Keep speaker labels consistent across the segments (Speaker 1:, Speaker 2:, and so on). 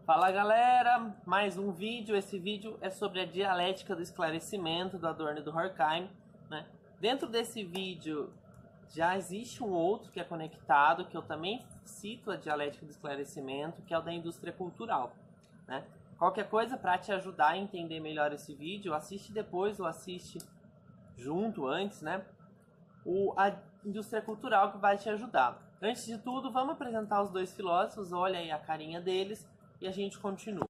Speaker 1: Fala galera, mais um vídeo. Esse vídeo é sobre a dialética do esclarecimento do Adorno e do Horkheim, né? Dentro desse vídeo já existe um outro que é conectado, que eu também cito a dialética do esclarecimento, que é o da indústria cultural, né? Qualquer coisa para te ajudar a entender melhor esse vídeo, assiste depois ou assiste junto antes, né? A indústria cultural, que vai te ajudar. Antes de tudo, vamos apresentar os dois filósofos. Olha aí a carinha deles e a gente continua.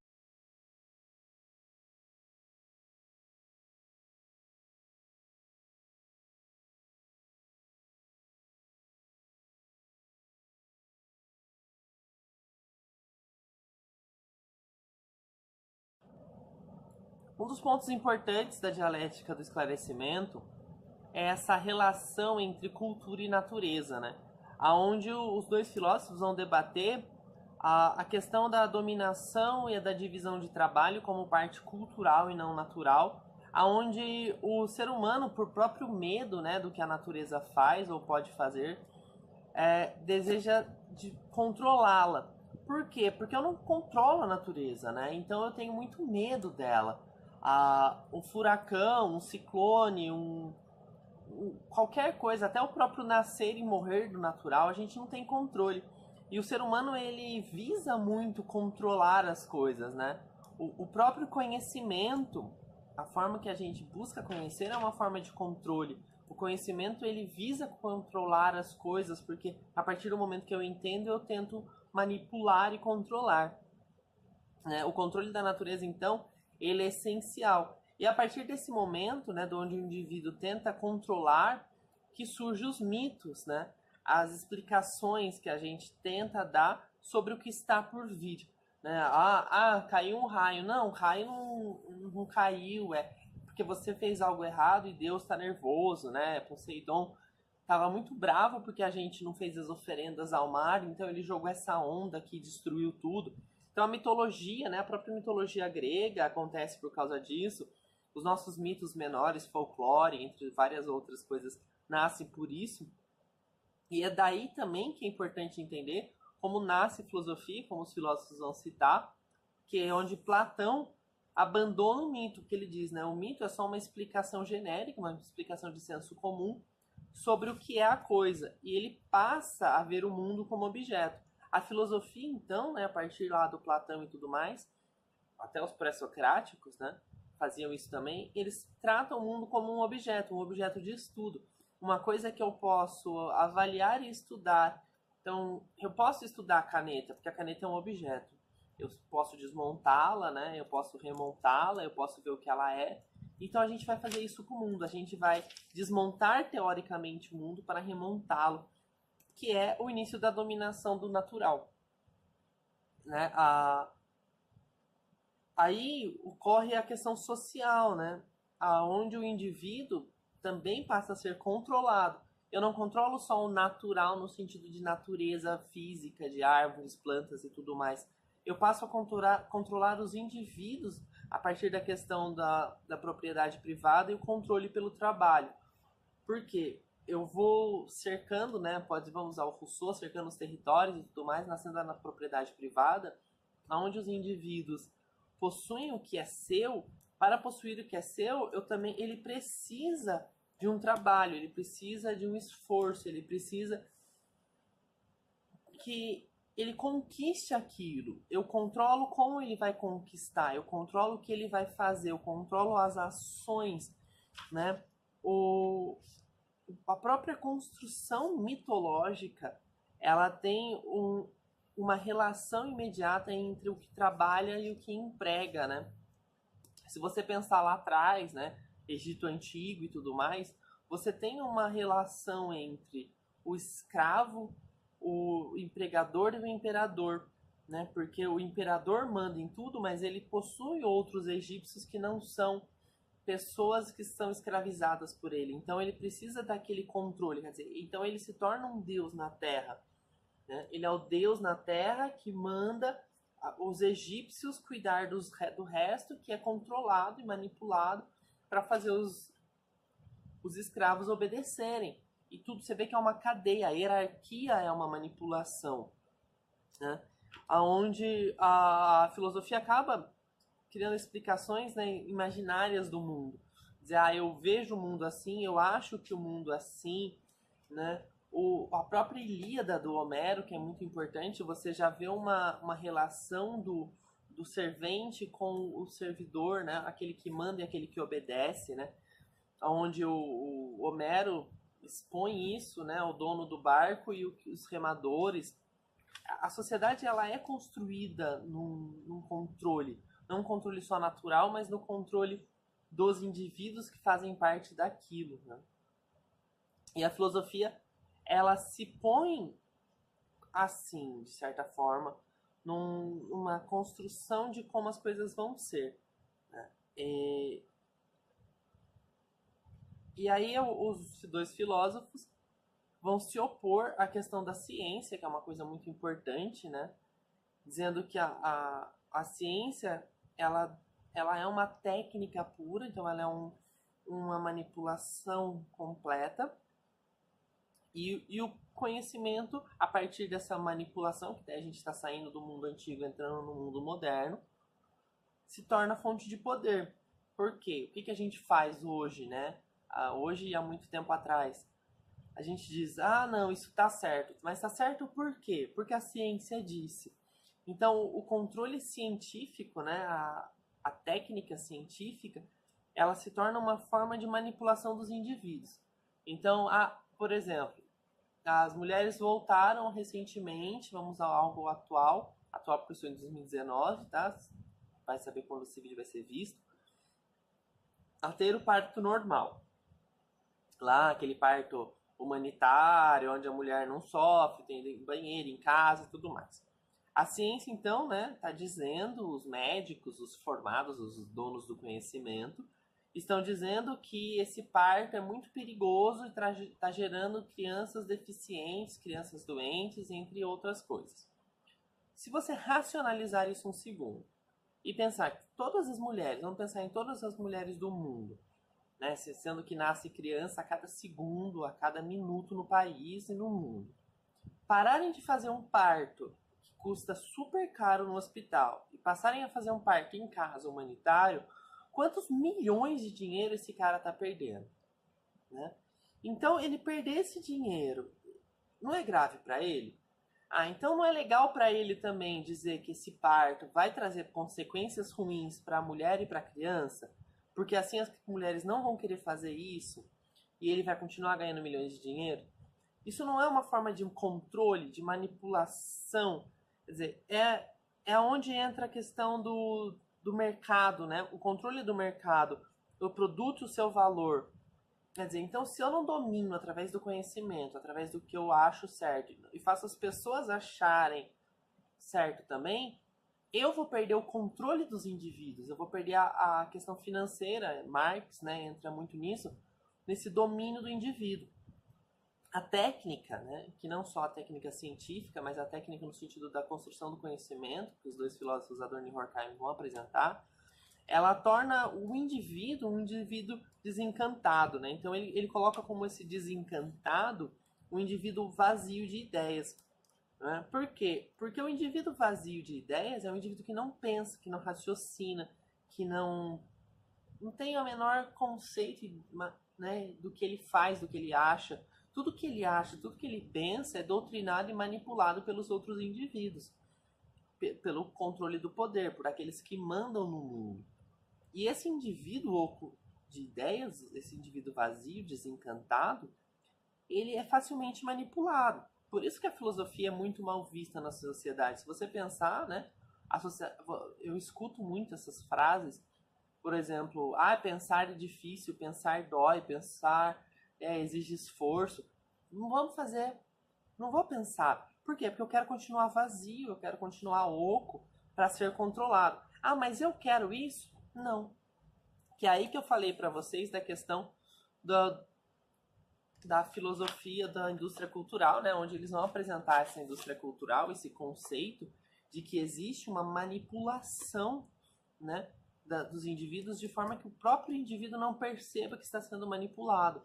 Speaker 1: Um dos pontos importantes da dialética do esclarecimento é essa relação entre cultura e natureza, né? Aonde os dois filósofos vão debater a questão da dominação e da divisão de trabalho como parte cultural e não natural, aonde o ser humano, por próprio medo, né, do que a natureza faz ou pode fazer, deseja controlá-la. Por quê? Porque eu não controlo a natureza, né? Então eu tenho muito medo dela. Um furacão, um ciclone, qualquer coisa, até o próprio nascer e morrer do natural, a gente não tem controle. E o ser humano, ele visa muito controlar as coisas, né? O próprio conhecimento, a forma que a gente busca conhecer é uma forma de controle. O conhecimento, ele visa controlar as coisas, porque a partir do momento que eu entendo, eu tento manipular e controlar, né? O controle da natureza, então, ele é essencial. E a partir desse momento, né, de onde o indivíduo tenta controlar, que surgem os mitos, né? As explicações que a gente tenta dar sobre o que está por vir, né? Caiu um raio. Não, o raio não caiu, é porque você fez algo errado e Deus está nervoso, né? Poseidon estava muito bravo porque a gente não fez as oferendas ao mar, então ele jogou essa onda que destruiu tudo. Então a mitologia, né, a própria mitologia grega acontece por causa disso. Os nossos mitos menores, folclore, entre várias outras coisas, nascem por isso. E é daí também que é importante entender como nasce filosofia, como os filósofos vão citar, que é onde Platão abandona o mito, que ele diz, né? O mito é só uma explicação genérica, uma explicação de senso comum sobre o que é a coisa. E ele passa a ver o mundo como objeto. A filosofia, então, né, a partir lá do Platão e tudo mais, até os pré-socráticos, né, faziam isso também, eles tratam o mundo como um objeto de estudo. Uma coisa que eu posso avaliar e estudar. Então, eu posso estudar a caneta, porque a caneta é um objeto. Eu posso desmontá-la, né? Eu posso remontá-la, eu posso ver o que ela é. Então, a gente vai fazer isso com o mundo. A gente vai desmontar, teoricamente, o mundo para remontá-lo, que é o início da dominação do natural, né? Aí ocorre a questão social, né? Onde o indivíduo também passa a ser controlado. Eu não controlo só o natural no sentido de natureza física, de árvores, plantas e tudo mais. Eu passo a controlar os indivíduos a partir da questão da propriedade privada e o controle pelo trabalho. Por quê? Eu vou cercando, né? Vamos usar o Rousseau, cercando os territórios e tudo mais, nascendo na propriedade privada, onde os indivíduos possuem o que é seu. Para possuir o que é seu, ele precisa de um trabalho, ele precisa de um esforço, ele precisa que ele conquiste aquilo. Eu controlo como ele vai conquistar, eu controlo o que ele vai fazer, eu controlo as ações, né? A própria construção mitológica, ela tem uma relação imediata entre o que trabalha e o que emprega, né? Se você pensar lá atrás, né, Egito Antigo e tudo mais, você tem uma relação entre o escravo, o empregador e o imperador, né? Porque o imperador manda em tudo, mas ele possui outros egípcios que não são pessoas que são escravizadas por ele. Então ele precisa daquele controle, quer dizer, então ele se torna um deus na terra, né? Ele é o deus na terra que manda os egípcios cuidar do resto, que é controlado e manipulado para fazer os escravos obedecerem. E tudo, você vê que é uma cadeia, a hierarquia é uma manipulação, né? Onde a filosofia acaba criando explicações, né, imaginárias do mundo. Dizer, eu vejo o mundo assim, eu acho que o mundo é assim, né? A própria Ilíada do Homero, que é muito importante, você já vê uma relação do servente com o servidor, né? Aquele que manda e aquele que obedece, né? Onde o Homero expõe isso, né? O dono do barco e os remadores. A sociedade ela é construída num controle, não um controle só natural, mas no controle dos indivíduos que fazem parte daquilo, né? E a filosofia ela se põe assim, de certa forma, numa construção de como as coisas vão ser, né? E aí os dois filósofos vão se opor à questão da ciência, que é uma coisa muito importante, né? Dizendo que a ciência ela é uma técnica pura, então ela é uma manipulação completa. E o conhecimento, a partir dessa manipulação, que a gente está saindo do mundo antigo, entrando no mundo moderno, se torna fonte de poder. Por quê? O que a gente faz hoje, né? Hoje e há muito tempo atrás? A gente diz, não, isso está certo. Mas está certo por quê? Porque a ciência disse. Então, o controle científico, né? A técnica científica, ela se torna uma forma de manipulação dos indivíduos. Então, por exemplo, as mulheres voltaram recentemente, vamos a algo atual porque eu estou em 2019, tá? Vai saber quando esse vídeo vai ser visto, a ter o parto normal. Lá, aquele parto humanitário, onde a mulher não sofre, tem banheiro em casa e tudo mais. A ciência, então, né, tá dizendo, os médicos, os formados, os donos do conhecimento, estão dizendo que esse parto é muito perigoso e está gerando crianças deficientes, crianças doentes, entre outras coisas. Se você racionalizar isso um segundo e pensar que todas as mulheres, vamos pensar em todas as mulheres do mundo, né, sendo que nasce criança a cada segundo, a cada minuto no país e no mundo, pararem de fazer um parto que custa super caro no hospital e passarem a fazer um parto em casa humanitário, quantos milhões de dinheiro esse cara está perdendo, né? Então, ele perder esse dinheiro não é grave para ele? Então não é legal para ele também dizer que esse parto vai trazer consequências ruins para a mulher e para a criança? Porque assim as mulheres não vão querer fazer isso e ele vai continuar ganhando milhões de dinheiro? Isso não é uma forma de controle, de manipulação? Quer dizer, é onde entra a questão do mercado, né? O controle do mercado, o produto e o seu valor. Quer dizer, então se eu não domino através do conhecimento, através do que eu acho certo, e faço as pessoas acharem certo também, eu vou perder o controle dos indivíduos, eu vou perder a questão financeira. Marx, né, entra muito nisso, nesse domínio do indivíduo. A técnica, né, que não só a técnica científica, mas a técnica no sentido da construção do conhecimento, que os dois filósofos Adorno e Horkheim vão apresentar, ela torna o indivíduo um indivíduo desencantado, né? Então ele coloca como esse desencantado um indivíduo vazio de ideias, né? Por quê? Porque o indivíduo vazio de ideias é um indivíduo que não pensa, que não raciocina, que não tem o menor conceito, né, do que ele faz, do que ele acha. Tudo que ele acha, tudo que ele pensa é doutrinado e manipulado pelos outros indivíduos, pelo controle do poder, por aqueles que mandam no mundo. E esse indivíduo oco de ideias, esse indivíduo vazio, desencantado, ele é facilmente manipulado. Por isso que a filosofia é muito mal vista na sociedade. Se você pensar, né, eu escuto muito essas frases, por exemplo, pensar é difícil, pensar dói, pensar exige esforço. Não vamos fazer, não vou pensar. Por quê? Porque eu quero continuar vazio, eu quero continuar oco para ser controlado. Ah, mas eu quero isso? Não. Que é aí que eu falei para vocês da questão da filosofia da indústria cultural, né, onde eles vão apresentar essa indústria cultural, esse conceito de que existe uma manipulação, né, dos indivíduos de forma que o próprio indivíduo não perceba que está sendo manipulado.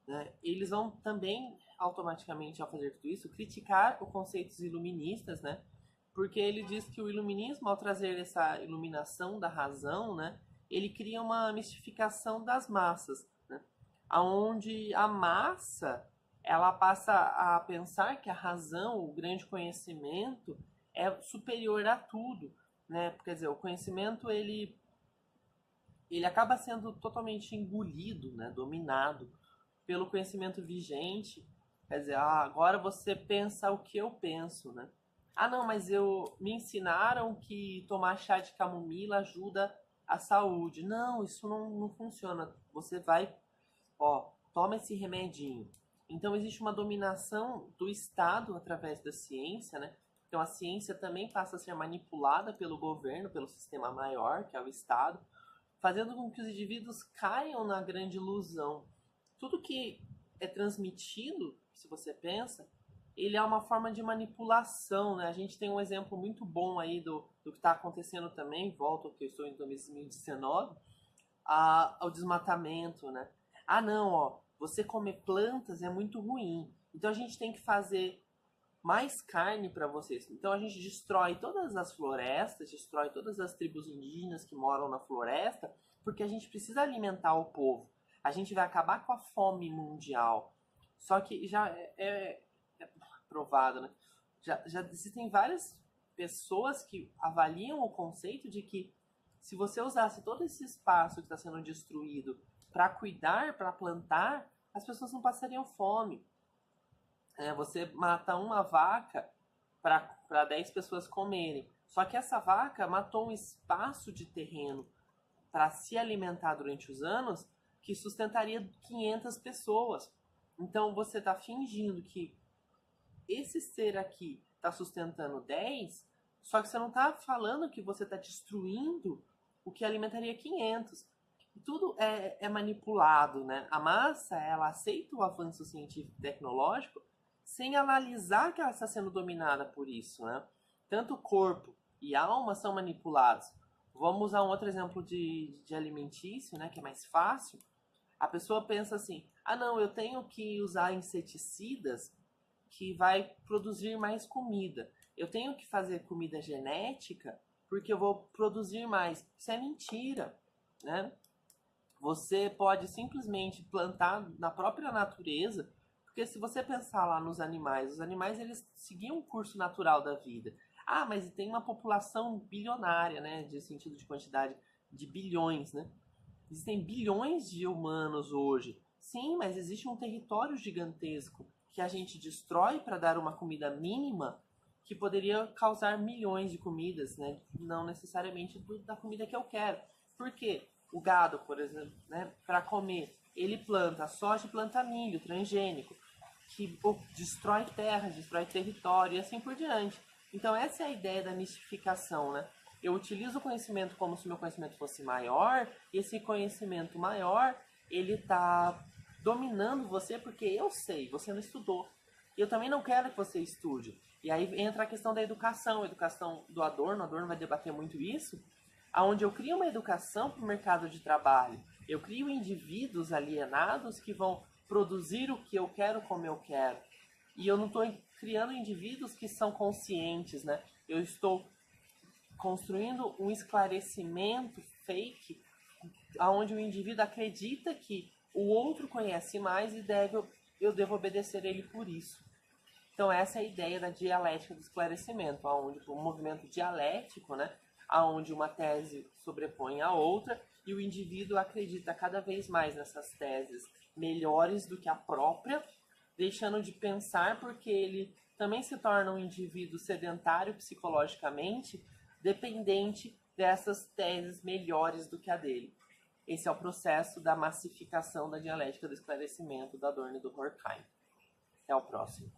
Speaker 1: Né? Eles vão também, automaticamente, ao fazer tudo isso, criticar os conceitos iluministas, né, porque ele diz que o iluminismo, ao trazer essa iluminação da razão, né, ele cria uma mistificação das massas, né, onde a massa ela passa a pensar que a razão, o grande conhecimento, é superior a tudo, né? Quer dizer, o conhecimento ele acaba sendo totalmente engolido, né? Dominado pelo conhecimento vigente. Quer dizer, agora você pensa o que eu penso, né? Ah, não, mas me ensinaram que tomar chá de camomila ajuda a saúde. Não, isso não funciona. Você vai, toma esse remedinho. Então existe uma dominação do Estado através da ciência, né? Então a ciência também passa a ser manipulada pelo governo, pelo sistema maior, que é o Estado, fazendo com que os indivíduos caiam na grande ilusão. Tudo que é transmitido, se você pensa, ele é uma forma de manipulação, né? A gente tem um exemplo muito bom aí do que está acontecendo também, volto ao que eu estou em 2019, ao desmatamento, né? Ah, não, você comer plantas é muito ruim, então a gente tem que fazer mais carne para vocês. Então a gente destrói todas as florestas, destrói todas as tribos indígenas que moram na floresta, porque a gente precisa alimentar o povo. A gente vai acabar com a fome mundial. Só que já é provado, né? Já existem várias pessoas que avaliam o conceito de que se você usasse todo esse espaço que está sendo destruído para cuidar, para plantar, as pessoas não passariam fome. Você mata uma vaca para 10 pessoas comerem. Só que essa vaca matou um espaço de terreno para se alimentar durante os anos que sustentaria 500 pessoas. Então você está fingindo que esse ser aqui está sustentando 10, só que você não está falando que você está destruindo o que alimentaria 500. Tudo é manipulado, né? A massa, ela aceita o avanço científico e tecnológico sem analisar que ela está sendo dominada por isso, né? Tanto corpo e alma são manipulados. Vamos usar um outro exemplo de alimentício, né? Que é mais fácil. A pessoa pensa assim, ah não, eu tenho que usar inseticidas que vai produzir mais comida. Eu tenho que fazer comida genética porque eu vou produzir mais. Isso é mentira, né? Você pode simplesmente plantar na própria natureza, porque se você pensar lá nos animais, os animais eles seguiam o curso natural da vida. Ah, mas tem uma população bilionária, né, de sentido de quantidade de bilhões, né? Existem bilhões de humanos hoje. Sim, mas existe um território gigantesco que a gente destrói para dar uma comida mínima que poderia causar milhões de comidas, né? Não necessariamente da comida que eu quero. Por quê? O gado, por exemplo, né, para comer, ele planta soja e planta milho transgênico, que destrói terra, destrói território e assim por diante. Então essa é a ideia da mistificação, né? Eu utilizo o conhecimento como se o meu conhecimento fosse maior, e esse conhecimento maior, ele está dominando você porque eu sei, você não estudou. E eu também não quero que você estude. E aí entra a questão da educação, a educação do Adorno vai debater muito isso, onde eu crio uma educação para o mercado de trabalho. Eu crio indivíduos alienados que vão produzir o que eu quero como eu quero. E eu não estou criando indivíduos que são conscientes, né? Eu estou construindo um esclarecimento fake, onde o indivíduo acredita que o outro conhece mais e eu devo obedecer ele por isso. Então essa é a ideia da dialética do esclarecimento, onde o movimento dialético, né, onde uma tese sobrepõe a outra e o indivíduo acredita cada vez mais nessas teses melhores do que a própria, deixando de pensar porque ele também se torna um indivíduo sedentário psicologicamente, dependente dessas teses melhores do que a dele. esse é o processo da massificação da dialética do esclarecimento da Adorno e do Horkheim. Até o próximo.